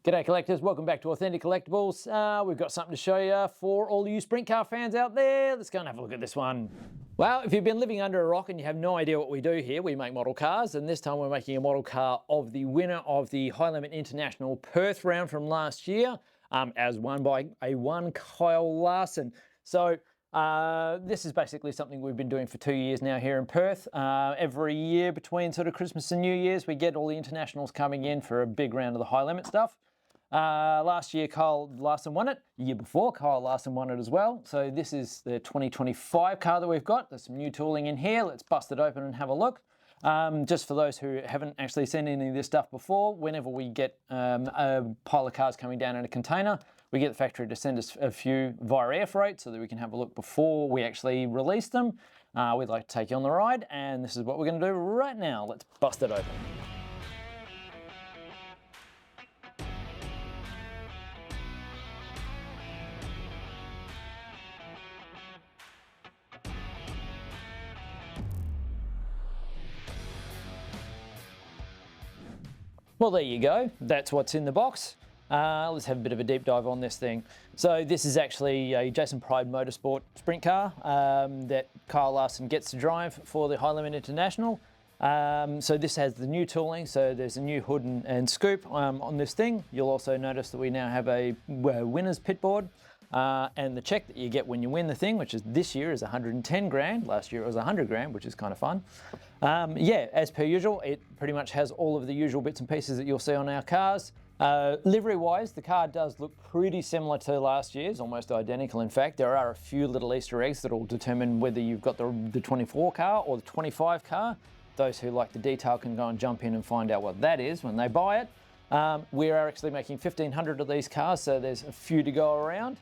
G'day collectors, welcome back to Authentic Collectibles. We've got something to show you for all you sprint car fans out there. Let's go and have a look at this one. Well, if you've been living under a rock and you have no idea what we do here, we make model cars, and this time we're making a model car of the winner of the High Limit International Perth round from last year, as won by one Kyle Larson. So this is basically something we've been doing for 2 years now here in Perth. Every year between sort of Christmas and New Year's, we get all the internationals coming in for a big round of the high limit stuff. Last year Kyle Larson won it. The year before Kyle Larson won it as well. So this is the 2025 car that we've got. There's some new tooling in here. Let's bust it open and have a look. Just for those who haven't actually seen any of this stuff before, whenever we get a pile of cars coming down in a container, we get the factory to send us a few via air freight so that we can have a look before we actually release them. We'd like to take you on the ride, and this is what we're going to do right now. Let's bust it open. Well, there you go. That's what's in the box. Let's have a bit of a deep dive on this thing. So this is actually a Jason Pryde Motorsport sprint car that Kyle Larson gets to drive for the High Limit International. So this has the new tooling. So there's a new hood and scoop on this thing. You'll also notice that we now have a winner's pit board. And the check that you get when you win the thing, which is this year is 110 grand. Last year it was 100 grand, which is kind of fun. Yeah, as per usual, it pretty much has all of the usual bits and pieces that you'll see on our cars. Livery-wise, the car does look pretty similar to last year's, almost identical. In fact, there are a few little Easter eggs that will determine whether you've got the 24 car or the 25 car. Those who like the detail can go and jump in and find out what that is when they buy it. We are actually making 1,500 of these cars, so there's a few to go around.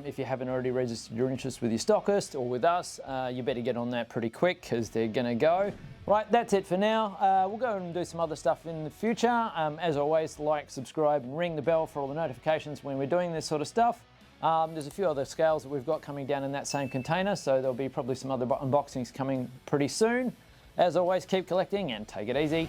If you haven't already registered your interest with your stockist or with us, you better get on that pretty quick because they're going to go. Right, that's it for now. We'll go and do some other stuff in the future. As always, like, subscribe, and ring the bell for all the notifications when we're doing this sort of stuff. There's a few other scales that we've got coming down in that same container, so there'll be probably some other unboxings coming pretty soon. As always, keep collecting and take it easy.